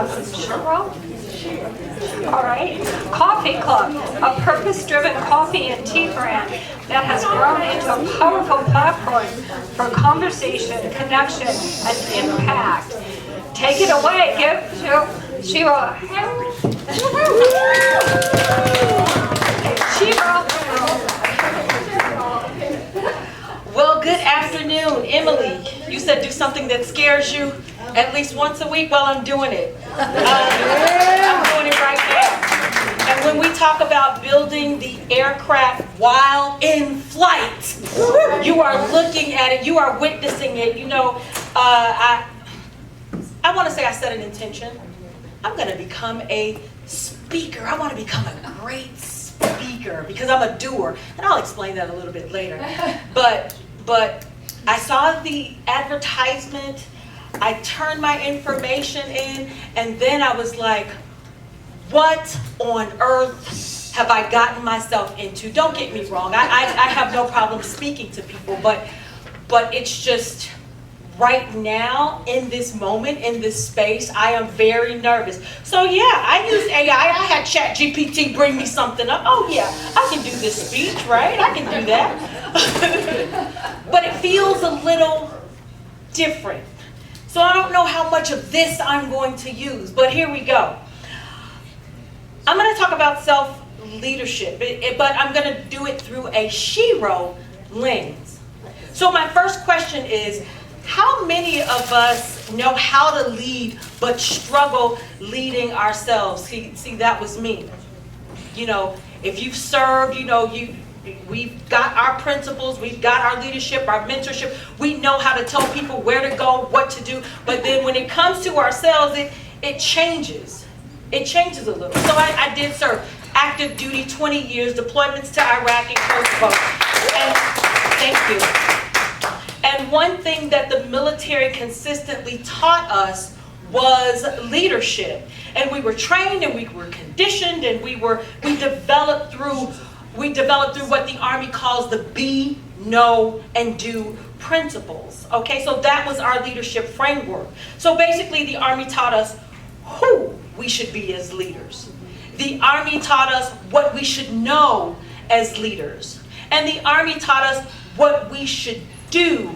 Shiro? All right. Coffee Club, a purpose-driven coffee and tea brand that has grown into a powerful platform for conversation, connection, and impact. Take it away. Give to Shiro. Well, good afternoon, Emily. You said do something that scares you at least once a week. Well, I'm doing it. I'm doing it right now. And when we talk about building the aircraft while in flight, you are looking at it, you are witnessing it. You know, I want to say I set an intention. I'm going to become a speaker. I want to become a great speaker because I'm a doer. And I'll explain that a little bit later. But I saw the advertisement. I turned my information in, and then I was like, what on earth have I gotten myself into? Don't get me wrong. I have no problem speaking to people, but it's just right now, in this moment, in this space, I am very nervous. So yeah, I used AI. I had ChatGPT bring me something up. Oh yeah, I can do this speech, right? I can do that. But it feels a little different. So I don't know how much of this I'm going to use, but here we go. I'm going to talk about self-leadership, but I'm going to do it through a Shiro lens. So my first question is, how many of us know how to lead but struggle leading ourselves? See, that was me. You know, if you've served, you know, we've got our principles, we've got our leadership, our mentorship. We know how to tell people where to go, what to do. But then when it comes to ourselves, it changes. It changes a little. So I did serve active duty, 20 years, deployments to Iraq and Kosovo. And thank you. And one thing that the military consistently taught us was leadership. And we were trained and we were conditioned and we developed through what the Army calls the be, know, and do principles. Okay, so that was our leadership framework. So basically the Army taught us who we should be as leaders. The Army taught us what we should know as leaders. And the Army taught us what we should do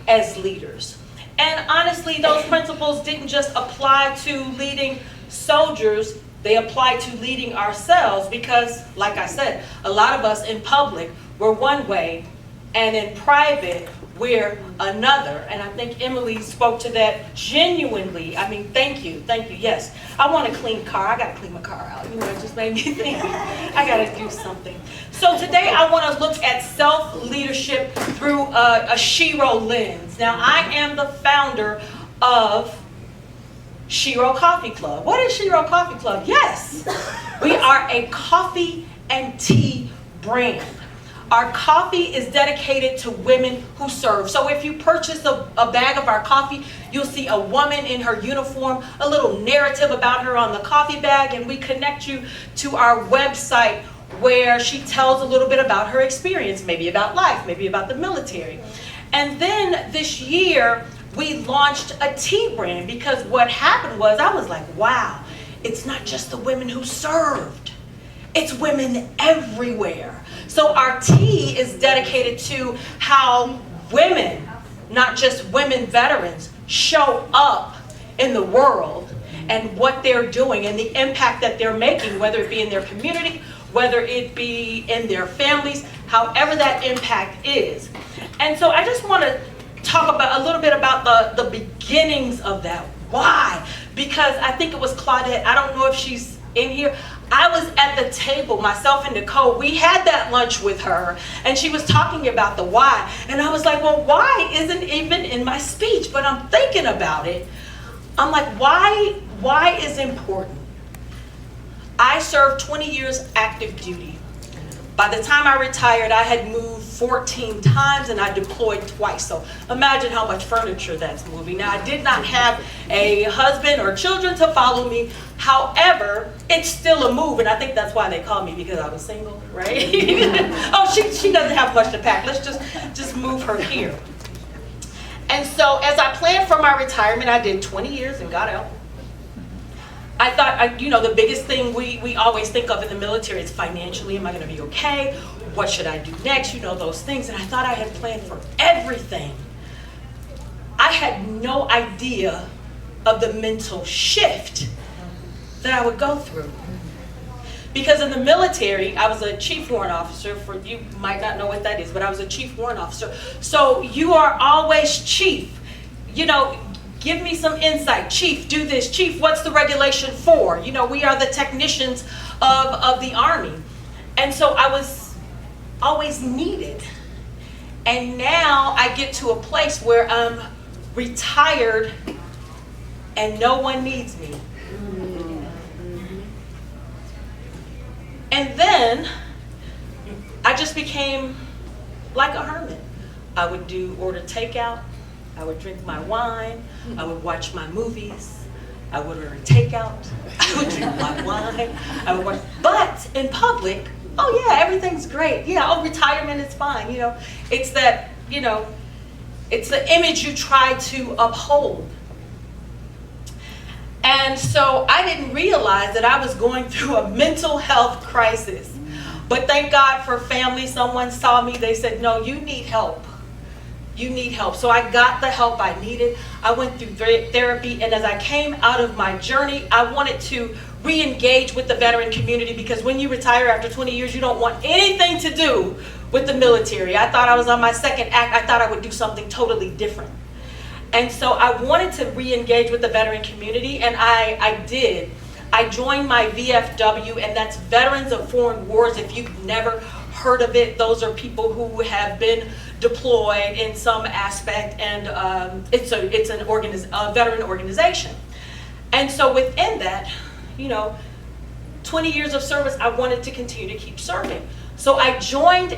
as leaders. And honestly, those principles didn't just apply to leading soldiers, they apply to leading ourselves because, like I said, a lot of us in public, we're one way, and in private, we're another. And I think Emily spoke to that genuinely. I mean, thank you, yes. I want a clean car. I got to clean my car out. You know, it just made me think I got to do something. So today I want to look at self-leadership through a Shiro lens. Now, I am the founder of Shiro Coffee Club. What is Shiro Coffee Club? Yes, we are a coffee and tea brand. Our coffee is dedicated to women who serve. So if you purchase a bag of our coffee, you'll see a woman in her uniform, a little narrative about her on the coffee bag, and we connect you to our website where she tells a little bit about her experience, maybe about life, maybe about the military. And then this year, we launched a tea brand because what happened was I was like, wow, it's not just the women who served. It's women everywhere. So our tea is dedicated to how women, not just women veterans, show up in the world and what they're doing and the impact that they're making, whether it be in their community, whether it be in their families, however that impact is. And so I just want to talk about a little bit about the beginnings of that. Why? Because I think it was Claudette. I don't know if she's in here. I was at the table, myself and Nicole. We had that lunch with her, and she was talking about the why. And I was like, well, why isn't even in my speech? But I'm thinking about it. I'm like, why is important? I served 20 years active duty. By the time I retired, I had moved 14 times and I deployed twice. So imagine how much furniture that's moving. Now, I did not have a husband or children to follow me. However, it's still a move, and I think that's why they call me, because I was single, right? Oh, she doesn't have much to pack. Let's just move her here. And so as I planned for my retirement, I did 20 years and got out. I thought, the biggest thing we always think of in the military is financially, am I going to be okay? What should I do next? Those things. And I thought I had planned for everything. I had no idea of the mental shift that I would go through. Because in the military, I was a chief warrant officer. For you might not know what that is, but I was a chief warrant officer. So you are always chief. Give me some insight. Chief, do this. Chief, what's the regulation for? We are the technicians of the Army. And so I was always needed. And now I get to a place where I'm retired and no one needs me. And then I just became like a hermit. I would order takeout. I would drink my wine. I would watch my movies. I would order takeout. I would drink my wine. I would watch. But in public, oh yeah, everything's great. Yeah, retirement is fine. It's that, it's the image you try to uphold. And so I didn't realize that I was going through a mental health crisis. But thank God for family. Someone saw me. They said, no, you need help. You need help. So I got the help I needed. I went through therapy. And as I came out of my journey, I wanted to re-engage with the veteran community, because when you retire after 20 years, you don't want anything to do with the military. I thought I was on my second act. I thought I would do something totally different. And so I wanted to re-engage with the veteran community, and I did. I joined my VFW, and that's Veterans of Foreign Wars. If you've never heard of it, those are people who have been deployed in some aspect, and it's a veteran organization. And so within that, 20 years of service, I wanted to continue to keep serving. So I joined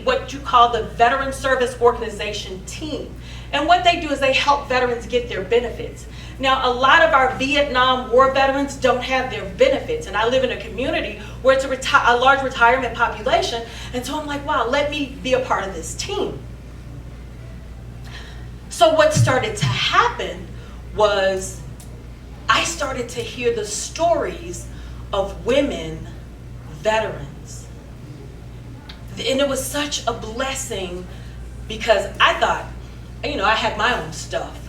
what you call the Veteran Service Organization team. And what they do is they help veterans get their benefits. Now, a lot of our Vietnam War veterans don't have their benefits. And I live in a community where it's a large retirement population. And so I'm like, wow, let me be a part of this team. So what started to happen was I started to hear the stories of women veterans. And it was such a blessing, because I thought, I had my own stuff,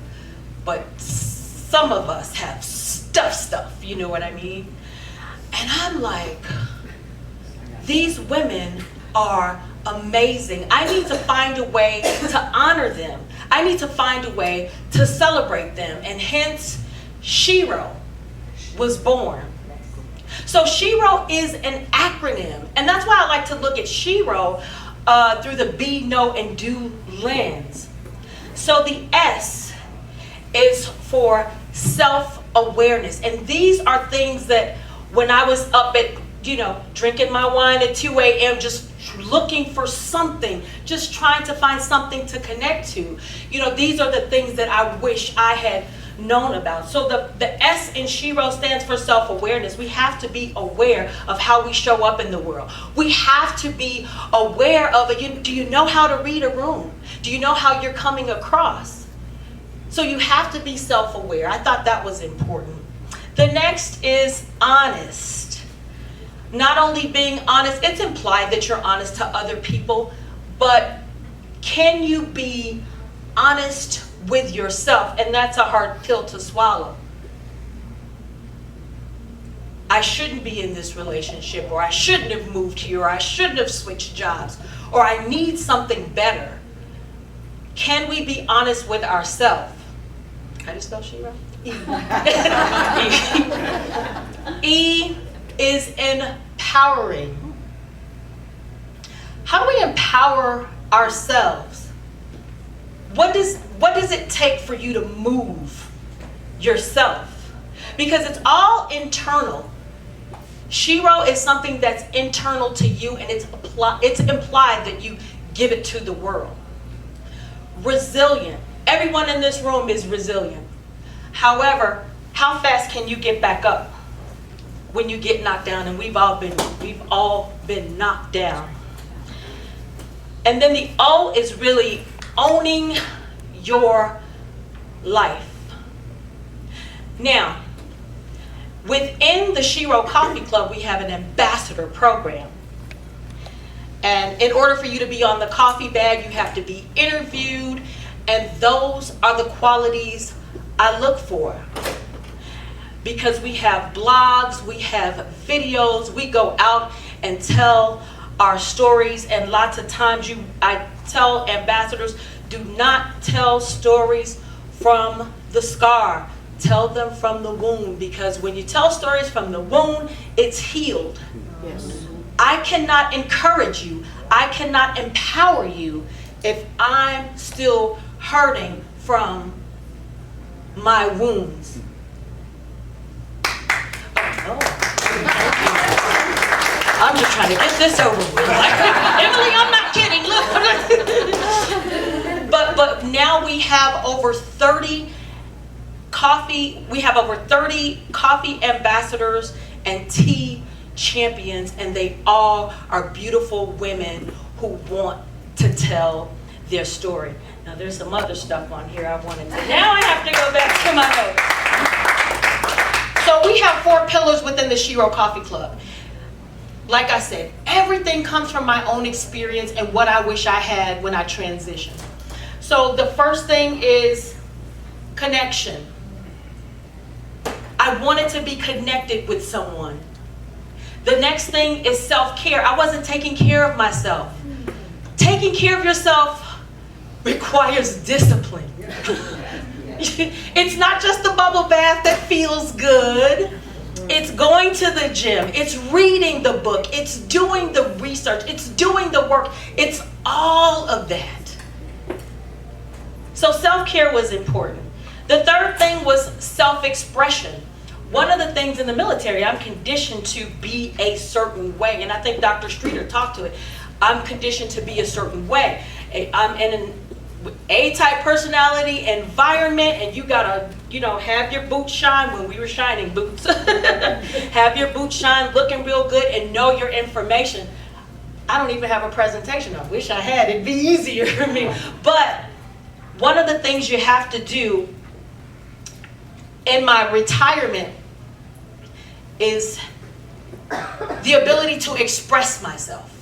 but some of us have stuff, you know what I mean? And I'm like, these women are amazing. I need to find a way to honor them. I need to find a way to celebrate them. And hence, Shiro was born. So Shiro is an acronym, and that's why I like to look at Shiro through the be, know, and do lens. So the S is for self-awareness. And these are things that when I was up at, drinking my wine at 2 a.m., just looking for something, just trying to find something to connect to. These are the things that I wish I had known about. So the S in Shiro stands for self-awareness. We have to be aware of how we show up in the world. We have to be aware of it. Do you know how to read a room? Do you know how you're coming across? So you have to be self-aware. I thought that was important. The next is honest. Not only being honest, it's implied that you're honest to other people, but can you be honest with yourself? And that's a hard pill to swallow. I shouldn't be in this relationship, or I shouldn't have moved here, or I shouldn't have switched jobs, or I need something better. Can we be honest with ourselves? How do you spell Shira? E. E is empowering. How do we empower ourselves? What does it take for you to move yourself? Because it's all internal. Shiro is something that's internal to you, and it's implied that you give it to the world. Resilient. Everyone in this room is resilient. However, how fast can you get back up when you get knocked down? And we've all been knocked down. And then the O is really owning your life. Now, Within the Shiro Coffee Club, we have an ambassador program. And in order for you to be on the coffee bag, you have to be interviewed. And those are the qualities I look for. Because we have blogs, we have videos, we go out and tell our stories. And lots of times I tell ambassadors, do not tell stories from the scar. Tell them from the wound. Because when you tell stories from the wound, it's healed. Yes. I cannot encourage you. I cannot empower you if I'm still hurting from my wounds. Oh. I'm just trying to get this over with. Emily, I'm not kidding. Look. But now we have over 30 coffee ambassadors and tea champions, and they all are beautiful women who want to tell their story. Now there's some other stuff on here I wanted to. Now I have to go back to my notes. So we have 4 pillars within the Shiro Coffee Club. Like I said, everything comes from my own experience and what I wish I had when I transitioned. So the first thing is connection. I wanted to be connected with someone. The next thing is self-care. I wasn't taking care of myself. Taking care of yourself requires discipline. It's not just the bubble bath that feels good. It's going to the gym. It's reading the book. It's doing the research. It's doing the work. It's all of that. So self-care was important. The third thing was self-expression. One of the things in the military, I'm conditioned to be a certain way. And I think Dr. Streeter talked to it. I'm conditioned to be a certain way. I'm in an A-type personality environment, and you gotta, have your boots shine when we were shining boots. Have your boots shine, looking real good, and know your information. I don't even have a presentation. I wish I had. It'd be easier for me. But one of the things you have to do in my retirement is the ability to express myself.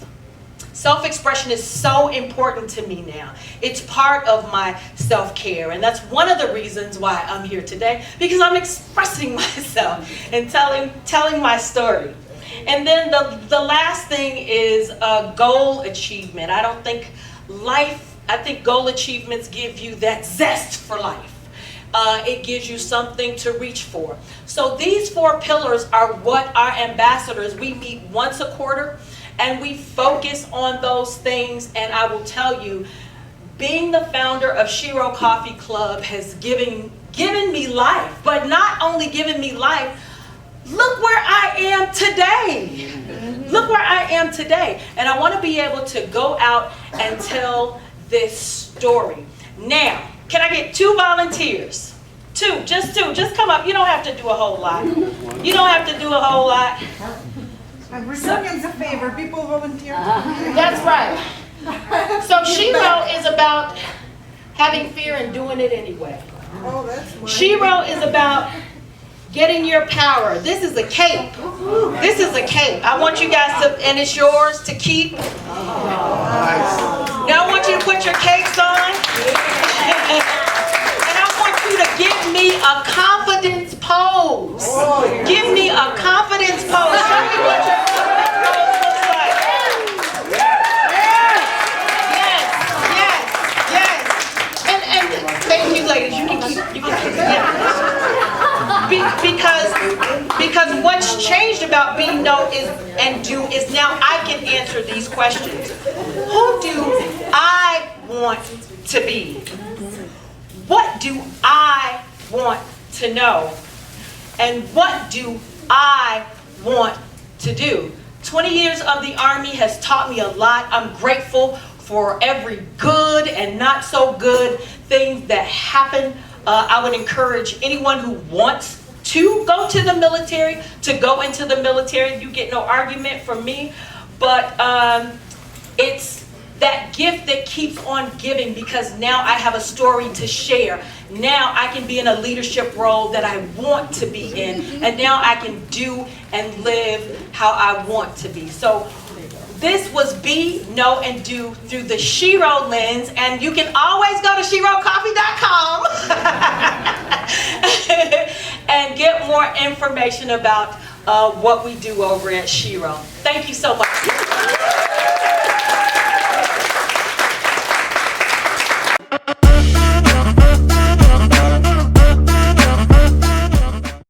Self-expression is so important to me now. It's part of my self-care, and that's one of the reasons why I'm here today, because I'm expressing myself and telling my story. And then the last thing is goal achievement. I think goal achievements give you that zest for life. It gives you something to reach for. So these 4 pillars are what our ambassadors, we meet once a quarter, and we focus on those things. And I will tell you, being the founder of Shiro Coffee Club has given me life, but not only given me life, look where I am today. Look where I am today. And I want to be able to go out and tell this story. Now, can I get 2 volunteers? 2, just 2. Just come up. You don't have to do a whole lot. You don't have to do a whole lot. We're doing a favor. People volunteer. That's right. So Shiro is about having fear and doing it anyway. Oh, that's mine. Shiro is about getting your power. This is a cape. This is a cape. I want you guys to, and it's yours to keep. Now I want you to put your capes on. And I want you to give me a confidence pose. Give me a confidence pose. Show me what your confidence pose looks like. Yes. And thank you, ladies. You can keep because what's changed about being know is and do is now I can answer these questions. Who do I want to be? What do I want to know? And what do I want to do? 20 years of the Army has taught me a lot. I'm grateful for every good and not so good thing that happened. I would encourage anyone who wants to go to the military to go into the military. You get no argument from me, but it's that gift that keeps on giving, because now I have a story to share. Now I can be in a leadership role that I want to be in, and now I can do and live how I want to be. So this was Be, Know, and Do through the Shiro lens, and you can always go to shirocoffee.com and get more information about what we do over at Shiro. Thank you so much.